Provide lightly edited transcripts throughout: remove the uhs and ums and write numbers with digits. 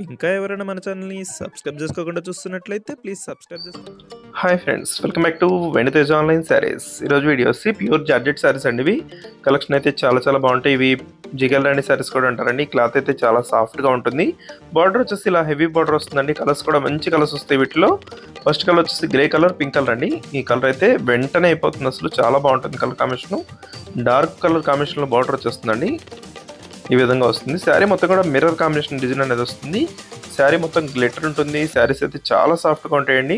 ఇంకా ఎవరైనా మన ఛానల్‌ని సబ్స్క్రైబ్ చేసుకోకుండా చూస్తున్నట్లయితే ప్లీజ్ సబ్స్క్రైబ్ చేసుకోండి. Hi friends, welcome back to Venditeja online saris. ఈరోజు వీడియో వచ్చి ప్యూర్ జార్జెట్ శారీస్ అండి. ఇవి కలెక్షన్ అయితే చాలా బాగుంటాయి. ఇవి జిగల్ రాణి శారీస్ కూడా అంటారండి. క్లాత్ అయితే చాలా సాఫ్ట్గా ఉంటుంది. బార్డర్ వచ్చేసి ఇలా హెవీ బార్డర్ వస్తుందండి. కలర్స్ కూడా మంచి కలర్స్ వస్తాయి వీటిలో. ఫస్ట్ కలర్ వచ్చేసి గ్రే కలర్, పింక్ కలర్ అండి. ఈ కలర్ అయితే వెంటనే అయిపోతుంది, అసలు చాలా బాగుంటుంది కలర్ కాంబినేషన్. డార్క్ కలర్ కాంబినేషన్లో బార్డర్ వచ్చేస్తుందండి. ఈ విధంగా వస్తుంది. శారీ మొత్తం కూడా మిర్రర్ కాంబినేషన్ డిజైన్ అనేది వస్తుంది. శారీ మొత్తం గ్లిటర్ ఉంటుంది. శారీస్ అయితే చాలా సాఫ్ట్గా ఉంటాయండి.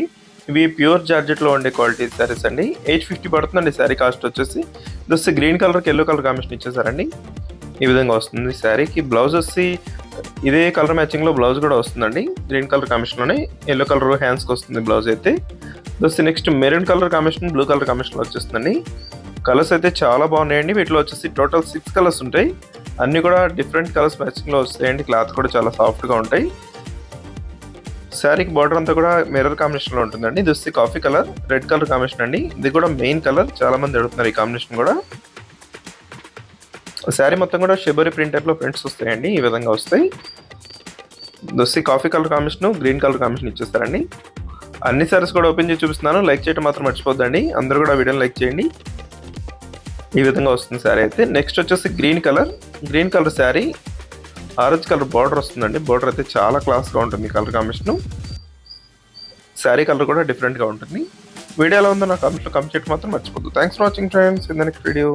ఇవి ప్యూర్ జార్జెట్లో ఉండే క్వాలిటీ శారీస్ అండి. 850 పడుతుందండి శారీ కాస్ట్ వచ్చేసి. ఇది వస్తే గ్రీన్ కలర్కి ఎల్లో కలర్ కాంబినేషన్ ఇచ్చేసారండి. ఈ విధంగా వస్తుంది. శారీకి బ్లౌజ్ వచ్చి ఇదే కలర్ మ్యాచింగ్లో బ్లౌజ్ కూడా వస్తుందండి. గ్రీన్ కలర్ కాంబినేషన్లోనే ఎల్లో కలర్ హ్యాండ్స్కి వస్తుంది బ్లౌజ్ అయితే. ఇది వస్తే next maroon colour combination, blue colour కాంబినేషన్లో వచ్చేస్తుందండి. కలర్స్ అయితే చాలా బాగున్నాయండి. వీటిలో వచ్చేసి టోటల్ 6 కలర్స్ ఉంటాయి. అన్నీ కూడా డిఫరెంట్ కలర్స్ మ్యాచింగ్లో వస్తాయండి. క్లాత్ కూడా చాలా సాఫ్ట్గా ఉంటాయి. శారీకి బార్డర్ అంతా కూడా మిర్రర్ కాంబినేషన్లో ఉంటుందండి. ఇది వచ్చి coffee colour, red colour combination అండి. ఇది కూడా మెయిన్ కలర్, చాలా మంది అడుగుతున్నారు ఈ కాంబినేషన్ కూడా. శారీ మొత్తం కూడా షిబరి ప్రింట్ టైప్లో ప్రింట్స్ వస్తాయండి. ఈ విధంగా వస్తాయి. ఇది వచ్చి coffee colour combination, green colour combination ఇచ్చేస్తారండి. అన్ని శారీస్ కూడా ఓపెన్ చేసి చూపిస్తున్నాను. లైక్ చేయడం మాత్రం మర్చిపోద్దండి. అందరూ కూడా వీడియోని లైక్ చేయండి. ఈ విధంగా వస్తుంది శారీ అయితే. నెక్స్ట్ వచ్చేసి green colour sari, orange colour border వస్తుందండి. బార్డర్ అయితే చాలా క్లాస్గా ఉంటుంది కలర్ కాంబినేషన్. శారీ కలర్ కూడా డిఫరెంట్గా ఉంటుంది. వీడియోలో ఉందో నా కామెంట్లో కమెంట్ చేయడం మాత్రం మర్చిపోద్దు. Thanks for watching friends. In the next video.